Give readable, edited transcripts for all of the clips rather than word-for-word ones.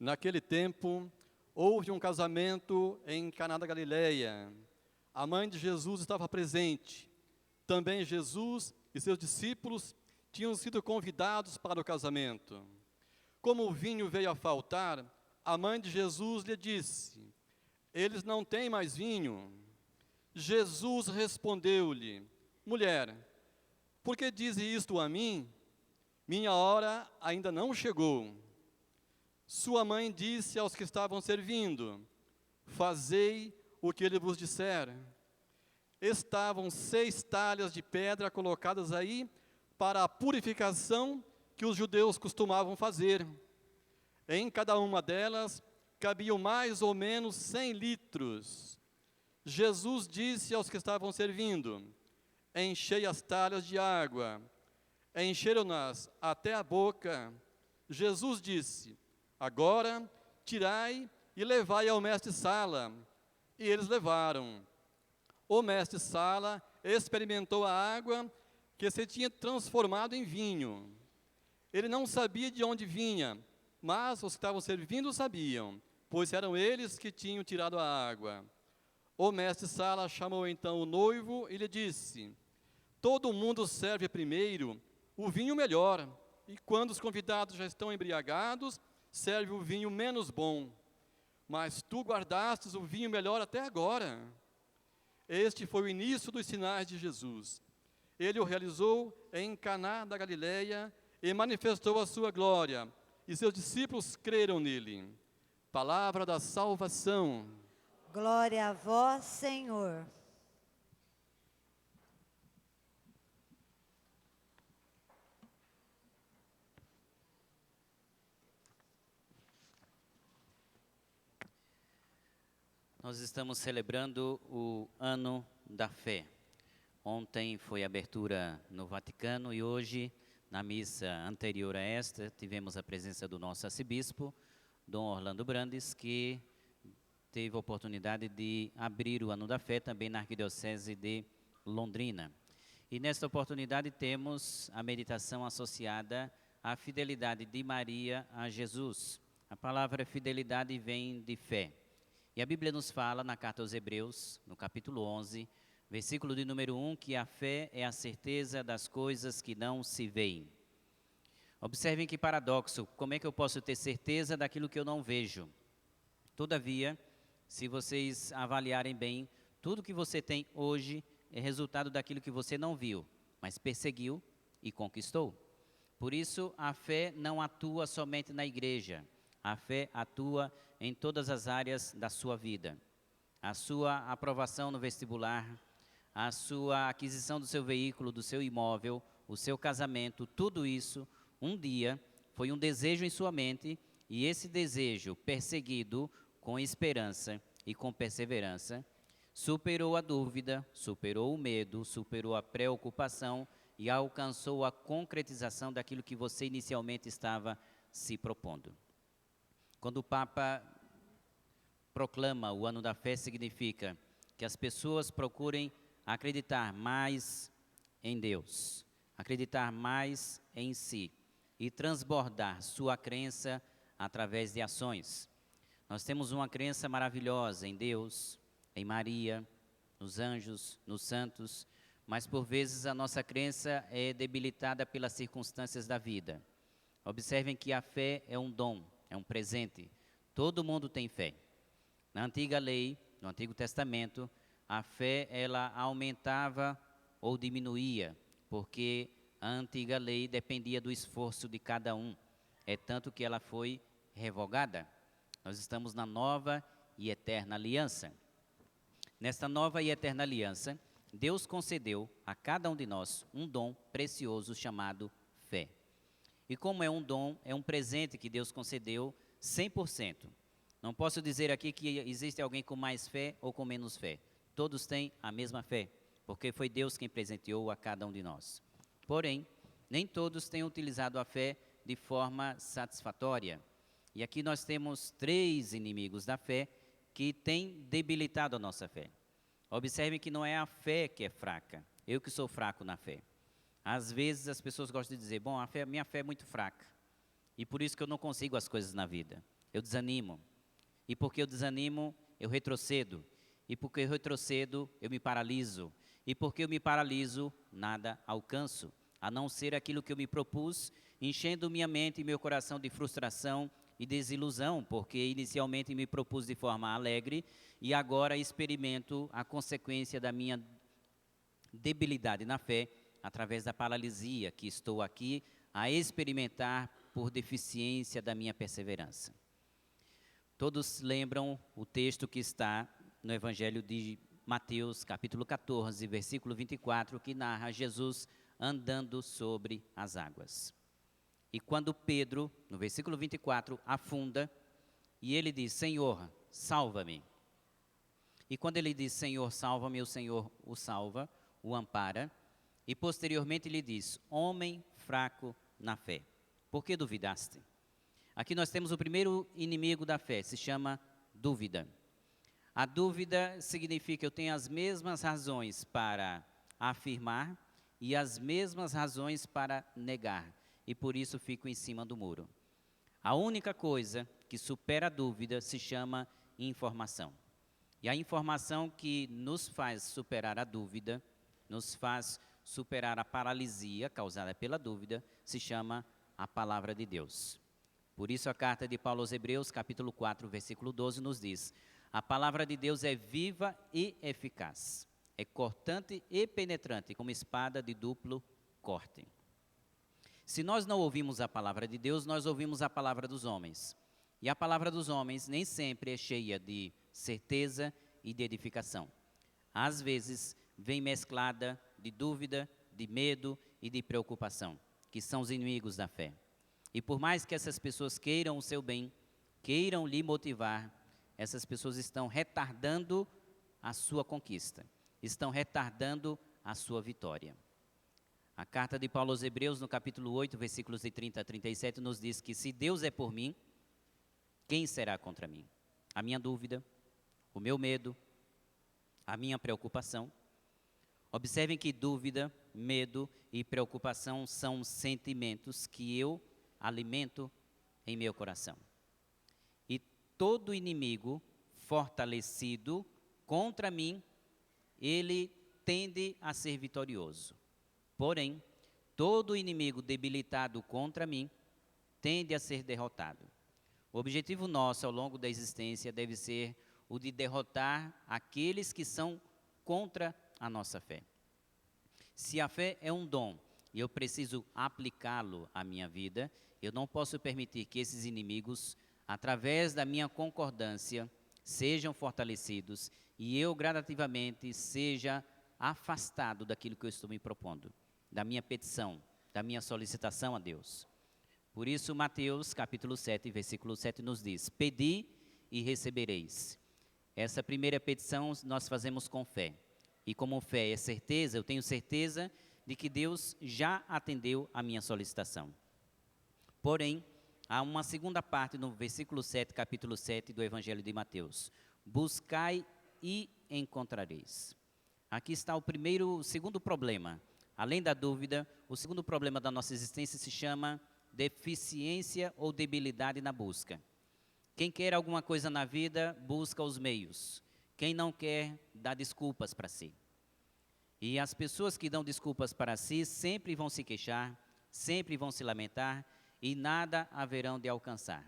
Naquele tempo, houve um casamento em Caná da Galileia. A mãe de Jesus estava presente. Também Jesus e seus discípulos tinham sido convidados para o casamento. Como o vinho veio a faltar, a mãe de Jesus lhe disse: eles não têm mais vinho. Jesus respondeu-lhe: mulher, por que diz isto a mim? Minha hora ainda não chegou. Sua mãe disse aos que estavam servindo: fazei o que ele vos disser. Estavam 6 talhas de pedra colocadas aí para a purificação que os judeus costumavam fazer. Em cada uma delas cabiam mais ou menos 100 litros. Jesus disse aos que estavam servindo: enchei as talhas de água. Encheram-nas até a boca. Jesus disse: agora tirai e levai ao mestre-sala. E eles levaram. O mestre-sala experimentou a água que se tinha transformado em vinho. Ele não sabia de onde vinha, mas os que estavam servindo sabiam, pois eram eles que tinham tirado a água. O mestre-sala chamou então o noivo e lhe disse: todo mundo serve primeiro o vinho melhor, e quando os convidados já estão embriagados, serve o vinho menos bom. Mas tu guardastes o vinho melhor até agora. Este foi o início dos sinais de Jesus. Ele o realizou em Caná da Galileia e manifestou a sua glória, e seus discípulos creram nele. Palavra da salvação. Glória a vós, Senhor. Nós estamos celebrando o Ano da Fé. Ontem foi a abertura no Vaticano e hoje, na missa anterior a esta, tivemos a presença do nosso arcebispo, Dom Orlando Brandes, que teve a oportunidade de abrir o Ano da Fé também na Arquidiocese de Londrina. E nesta oportunidade temos a meditação associada à fidelidade de Maria a Jesus. A palavra fidelidade vem de fé. E a Bíblia nos fala, na carta aos Hebreus, no capítulo 11, versículo de número 1, que a fé é a certeza das coisas que não se veem. Observem que paradoxo, como é que eu posso ter certeza daquilo que eu não vejo? Todavia, se vocês avaliarem bem, tudo que você tem hoje é resultado daquilo que você não viu, mas perseguiu e conquistou. Por isso, a fé não atua somente na igreja, a fé atua em todas as áreas da sua vida. A sua aprovação no vestibular, a sua aquisição do seu veículo, do seu imóvel, o seu casamento, tudo isso, um dia, foi um desejo em sua mente, e esse desejo, perseguido com esperança e com perseverança, superou a dúvida, superou o medo, superou a preocupação e alcançou a concretização daquilo que você inicialmente estava se propondo. Quando o Papa proclama o Ano da Fé, significa que as pessoas procurem acreditar mais em Deus, acreditar mais em si e transbordar sua crença através de ações. Nós temos uma crença maravilhosa em Deus, em Maria, nos anjos, nos santos, mas por vezes a nossa crença é debilitada pelas circunstâncias da vida. Observem que a fé é um dom, é um presente. Todo mundo tem fé. Na antiga lei, no Antigo Testamento, a fé ela aumentava ou diminuía, porque a antiga lei dependia do esforço de cada um. É tanto que ela foi revogada. Nós estamos na nova e eterna aliança. Nesta nova e eterna aliança, Deus concedeu a cada um de nós um dom precioso chamado fé. E como é um dom, é um presente que Deus concedeu 100%. Não posso dizer aqui que existe alguém com mais fé ou com menos fé. Todos têm a mesma fé, porque foi Deus quem presenteou a cada um de nós. Porém, nem todos têm utilizado a fé de forma satisfatória. E aqui nós temos 3 inimigos da fé que têm debilitado a nossa fé. Observem que não é a fé que é fraca, eu que sou fraco na fé. Às vezes as pessoas gostam de dizer, bom, minha fé é muito fraca, e por isso que eu não consigo as coisas na vida. eu desanimo. E porque eu desanimo, eu retrocedo. E porque eu retrocedo, eu me paraliso. E porque eu me paraliso, nada alcanço, a não ser aquilo que eu me propus, enchendo minha mente e meu coração de frustração e desilusão, porque inicialmente me propus de forma alegre e agora experimento a consequência da minha debilidade na fé, através da paralisia que estou aqui a experimentar por deficiência da minha perseverança. Todos lembram o texto que está no Evangelho de Mateus, capítulo 14, versículo 24, que narra Jesus andando sobre as águas. E quando Pedro, no versículo 24, afunda, e ele diz, Senhor, salva-me. E quando ele diz, Senhor, salva-me, o Senhor o salva, o ampara, e posteriormente ele diz, homem fraco na fé, por que duvidaste? Aqui nós temos o primeiro inimigo da fé, se chama dúvida. A dúvida significa que eu tenho as mesmas razões para afirmar e as mesmas razões para negar, e por isso fico em cima do muro. A única coisa que supera a dúvida se chama informação. E a informação que nos faz superar a dúvida, nos faz superar a paralisia causada pela dúvida, se chama a palavra de Deus. Por isso a carta de Paulo aos Hebreus, capítulo 4, versículo 12, nos diz, a palavra de Deus é viva e eficaz, é cortante e penetrante, como espada de duplo corte. Se nós não ouvimos a palavra de Deus, nós ouvimos a palavra dos homens. E a palavra dos homens nem sempre é cheia de certeza e de edificação. Às vezes, vem mesclada de dúvida, de medo e de preocupação, que são os inimigos da fé. E por mais que essas pessoas queiram o seu bem, queiram lhe motivar, essas pessoas estão retardando a sua conquista, estão retardando a sua vitória. A carta de Paulo aos Hebreus, no capítulo 8, versículos de 30 a 37, nos diz que se Deus é por mim, quem será contra mim? A minha dúvida, o meu medo, a minha preocupação. Observem que dúvida, medo e preocupação são sentimentos que eu alimento em meu coração. E todo inimigo fortalecido contra mim, ele tende a ser vitorioso. Porém, todo inimigo debilitado contra mim tende a ser derrotado. O objetivo nosso ao longo da existência deve ser o de derrotar aqueles que são contra a nossa fé. Se a fé é um dom e eu preciso aplicá-lo à minha vida, eu não posso permitir que esses inimigos, através da minha concordância, sejam fortalecidos e eu gradativamente seja afastado daquilo que eu estou me propondo, da minha petição, da minha solicitação a Deus. Por isso, Mateus, capítulo 7, versículo 7 nos diz, pedi e recebereis. Essa primeira petição nós fazemos com fé. E como fé é certeza, eu tenho certeza de que Deus já atendeu a minha solicitação. Porém, há uma segunda parte no versículo 7, capítulo 7 do Evangelho de Mateus. Buscai e encontrareis. Aqui está o segundo problema. Além da dúvida, o segundo problema da nossa existência se chama deficiência ou debilidade na busca. Quem quer alguma coisa na vida, busca os meios. Quem não quer, dá desculpas para si. E as pessoas que dão desculpas para si sempre vão se queixar, sempre vão se lamentar e nada haverão de alcançar.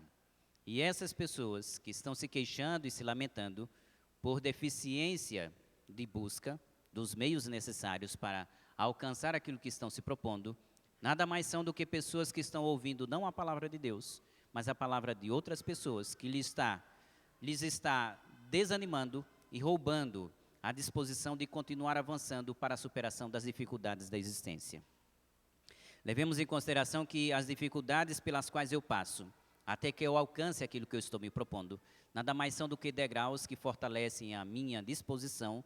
E essas pessoas que estão se queixando e se lamentando por deficiência de busca dos meios necessários para alcançar aquilo que estão se propondo, nada mais são do que pessoas que estão ouvindo não a palavra de Deus, mas a palavra de outras pessoas que lhes está desanimando e roubando a disposição de continuar avançando para a superação das dificuldades da existência. Levemos em consideração que as dificuldades pelas quais eu passo, até que eu alcance aquilo que eu estou me propondo, nada mais são do que degraus que fortalecem a minha disposição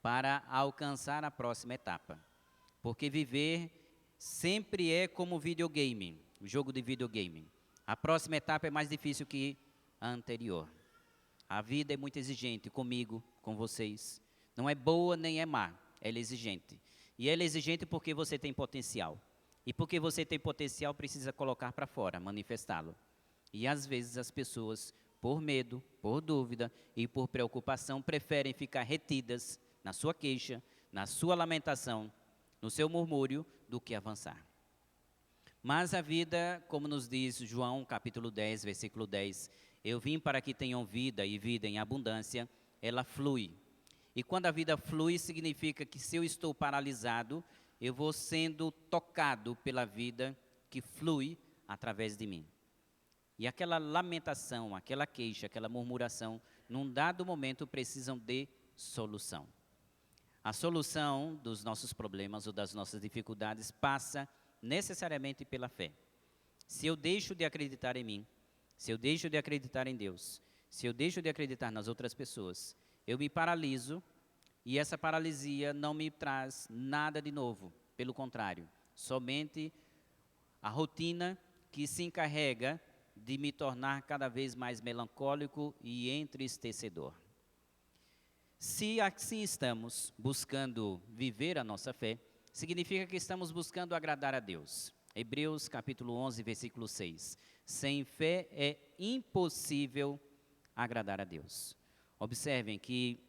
para alcançar a próxima etapa. Porque viver sempre é como videogame, o jogo de videogame. A próxima etapa é mais difícil que a anterior. A vida é muito exigente comigo, com vocês. Não é boa nem é má, ela é exigente. E ela é exigente porque você tem potencial. E porque você tem potencial, precisa colocar para fora, manifestá-lo. E às vezes as pessoas por medo, por dúvida e por preocupação, preferem ficar retidas na sua queixa, na sua lamentação, no seu murmúrio, do que avançar. Mas a vida, como nos diz João capítulo 10, versículo 10, eu vim para que tenham vida e vida em abundância, ela flui. E quando a vida flui, significa que se eu estou paralisado, eu vou sendo tocado pela vida que flui através de mim. E aquela lamentação, aquela queixa, aquela murmuração, num dado momento precisam de solução. A solução dos nossos problemas ou das nossas dificuldades passa necessariamente pela fé. Se eu deixo de acreditar em mim, se eu deixo de acreditar em Deus, se eu deixo de acreditar nas outras pessoas, eu me paraliso e essa paralisia não me traz nada de novo. Pelo contrário, somente a rotina que se encarrega de me tornar cada vez mais melancólico e entristecedor. Se assim estamos buscando viver a nossa fé, significa que estamos buscando agradar a Deus. Hebreus capítulo 11, versículo 6. Sem fé é impossível agradar a Deus. Observem que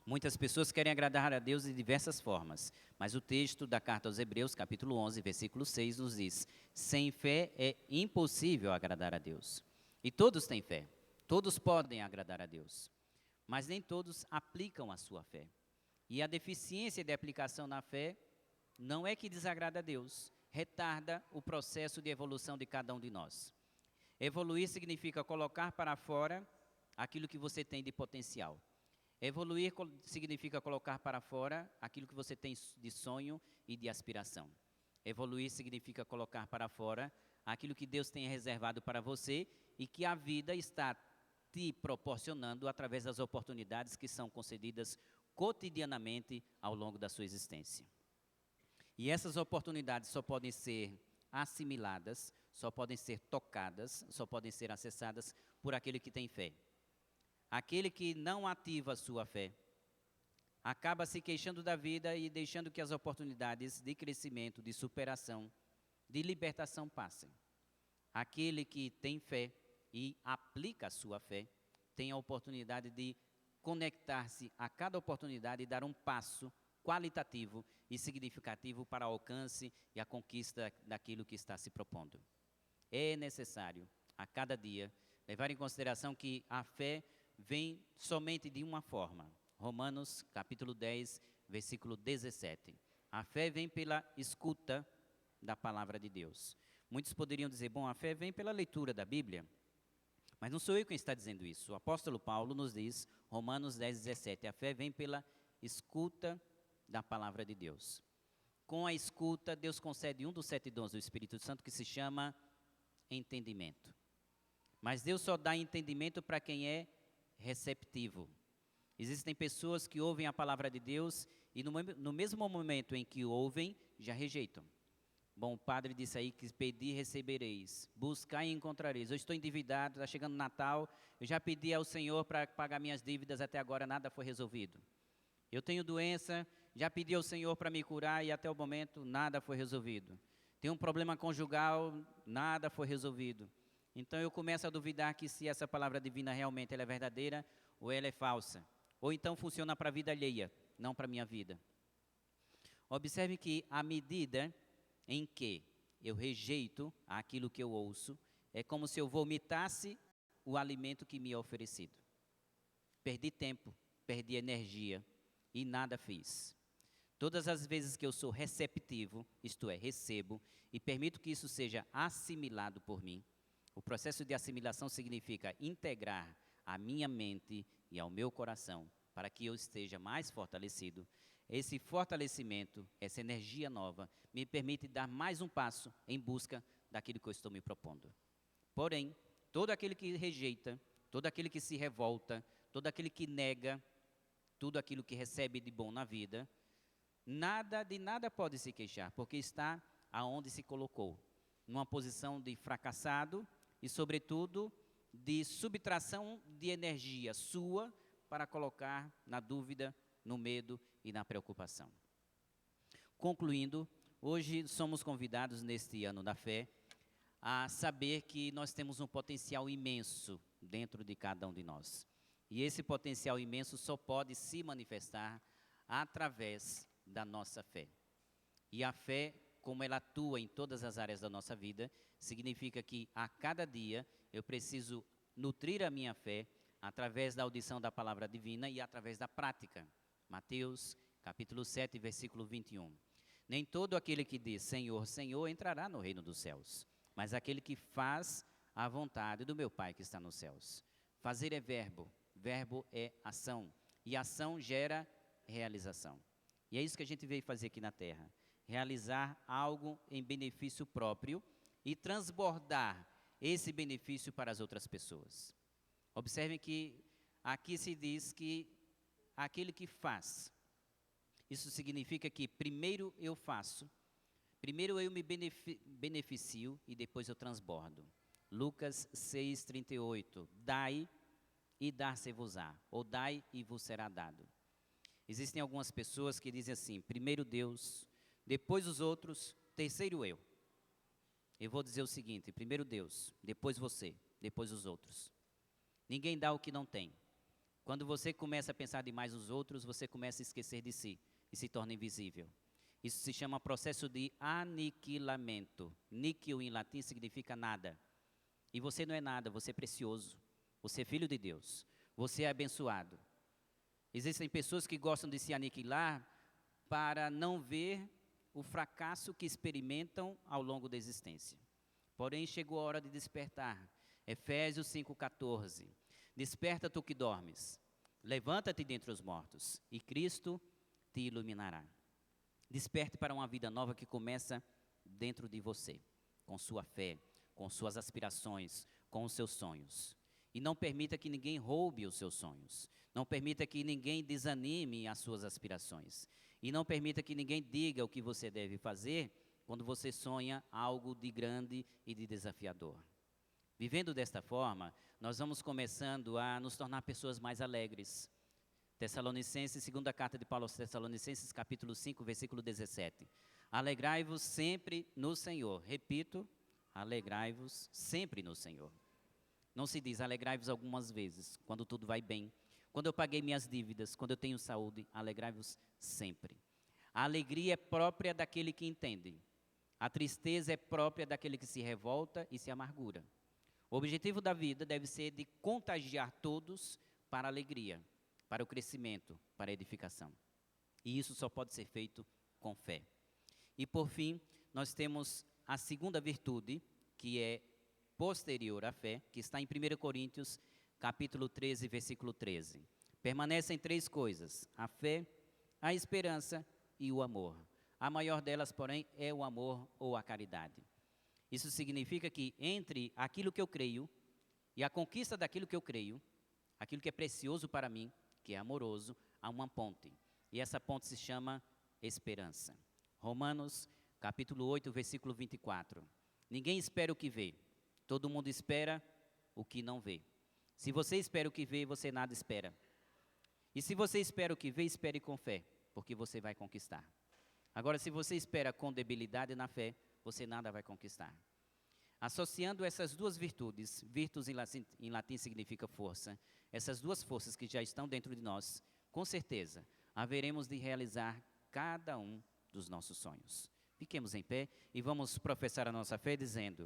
muitas pessoas querem agradar a Deus de diversas formas, mas o texto da carta aos Hebreus, capítulo 11, versículo 6, nos diz: sem fé é impossível agradar a Deus. E todos têm fé, todos podem agradar a Deus, mas nem todos aplicam a sua fé. E a deficiência de aplicação na fé não é que desagrada a Deus, retarda o processo de evolução de cada um de nós. Evoluir significa colocar para fora aquilo que você tem de potencial. Evoluir significa colocar para fora aquilo que você tem de sonho e de aspiração. Evoluir significa colocar para fora aquilo que Deus tem reservado para você e que a vida está te proporcionando através das oportunidades que são concedidas cotidianamente ao longo da sua existência. E essas oportunidades só podem ser assimiladas, só podem ser tocadas, só podem ser acessadas por aquele que tem fé. Aquele que não ativa a sua fé, acaba se queixando da vida e deixando que as oportunidades de crescimento, de superação, de libertação passem. Aquele que tem fé e aplica a sua fé, tem a oportunidade de conectar-se a cada oportunidade e dar um passo qualitativo e significativo para o alcance e a conquista daquilo que está se propondo. É necessário, a cada dia, levar em consideração que a fé vem somente de uma forma. Romanos, capítulo 10, versículo 17. A fé vem pela escuta da palavra de Deus. Muitos poderiam dizer, bom, a fé vem pela leitura da Bíblia. Mas não sou eu quem está dizendo isso. O apóstolo Paulo nos diz, Romanos 10, 17, a fé vem pela escuta da palavra de Deus. Com a escuta, Deus concede um dos 7 dons do Espírito Santo que se chama entendimento. Mas Deus só dá entendimento para quem é receptivo. Existem pessoas que ouvem a palavra de Deus e no mesmo momento em que ouvem, já rejeitam. Bom, o padre disse aí que pedir recebereis, buscar e encontrareis. Eu estou endividado, está chegando Natal, eu já pedi ao Senhor para pagar minhas dívidas, até agora nada foi resolvido. Eu tenho doença, já pedi ao Senhor para me curar e até o momento nada foi resolvido. Tenho um problema conjugal, nada foi resolvido. Então eu começo a duvidar que se essa palavra divina realmente ela é verdadeira ou ela é falsa. Ou então funciona para a vida alheia, não para a minha vida. Observe que à medida em que eu rejeito aquilo que eu ouço, é como se eu vomitasse o alimento que me é oferecido. Perdi tempo, perdi energia e nada fiz. Todas as vezes que eu sou receptivo, isto é, recebo, e permito que isso seja assimilado por mim, o processo de assimilação significa integrar a minha mente e ao meu coração para que eu esteja mais fortalecido. Esse fortalecimento, essa energia nova, me permite dar mais um passo em busca daquilo que eu estou me propondo. Porém, todo aquele que rejeita, todo aquele que se revolta, todo aquele que nega tudo aquilo que recebe de bom na vida, de nada pode se queixar, porque está aonde se colocou, numa posição de fracassado e, sobretudo, de subtração de energia sua para colocar na dúvida, no medo e na preocupação. Concluindo, hoje somos convidados neste ano da fé a saber que nós temos um potencial imenso dentro de cada um de nós. E esse potencial imenso só pode se manifestar através da nossa fé. E a fé, como ela atua em todas as áreas da nossa vida, significa que a cada dia eu preciso nutrir a minha fé através da audição da palavra divina e através da prática. Mateus, capítulo 7, versículo 21. Nem todo aquele que diz Senhor, Senhor entrará no reino dos céus, mas aquele que faz a vontade do meu Pai que está nos céus. Fazer é verbo, verbo é ação, e ação gera realização. E é isso que a gente veio fazer aqui na terra, realizar algo em benefício próprio e transbordar esse benefício para as outras pessoas. Observem que aqui se diz que aquele que faz, isso significa que primeiro eu faço, primeiro eu me beneficio e depois eu transbordo. Lucas 6,38, dai e dar-se-vos-á, ou dai e vos será dado. Existem algumas pessoas que dizem assim, primeiro Deus, depois os outros, terceiro eu. Eu vou dizer o seguinte, primeiro Deus, depois você, depois os outros. Ninguém dá o que não tem. Quando você começa a pensar demais nos outros, você começa a esquecer de si e se torna invisível. Isso se chama processo de aniquilamento. Níquel em latim significa nada. E você não é nada, você é precioso. Você é filho de Deus. Você é abençoado. Existem pessoas que gostam de se aniquilar para não ver o fracasso que experimentam ao longo da existência. Porém, chegou a hora de despertar. Efésios 5,14. Desperta tu que dormes, levanta-te dentre os mortos, e Cristo te iluminará. Desperte para uma vida nova que começa dentro de você, com sua fé, com suas aspirações, com os seus sonhos. E não permita que ninguém roube os seus sonhos. Não permita que ninguém desanime as suas aspirações. E não permita que ninguém diga o que você deve fazer quando você sonha algo de grande e de desafiador. Vivendo desta forma, nós vamos começando a nos tornar pessoas mais alegres. Tessalonicenses, segunda carta de Paulo aos Tessalonicenses, capítulo 5, versículo 17. Alegrai-vos sempre no Senhor. Repito, alegrai-vos sempre no Senhor. Não se diz alegrai-vos algumas vezes, quando tudo vai bem. Quando eu paguei minhas dívidas, quando eu tenho saúde, alegrai-vos sempre. A alegria é própria daquele que entende. A tristeza é própria daquele que se revolta e se amargura. O objetivo da vida deve ser de contagiar todos para a alegria, para o crescimento, para a edificação. E isso só pode ser feito com fé. E por fim, nós temos a segunda virtude, que é posterior à fé, que está em 1 Coríntios, capítulo 13, versículo 13. Permanecem três coisas, a fé, a esperança e o amor. A maior delas, porém, é o amor ou a caridade. Isso significa que entre aquilo que eu creio e a conquista daquilo que eu creio, aquilo que é precioso para mim, que é amoroso, há uma ponte. E essa ponte se chama esperança. Romanos, capítulo 8, versículo 24. Ninguém espera o que vê, todo mundo espera o que não vê. Se você espera o que vê, você nada espera. E se você espera o que vê, espere com fé, porque você vai conquistar. Agora, se você espera com debilidade na fé, você nada vai conquistar. Associando essas duas virtudes, virtus em latim significa força, essas duas forças que já estão dentro de nós, com certeza, haveremos de realizar cada um dos nossos sonhos. Fiquemos em pé e vamos professar a nossa fé dizendo: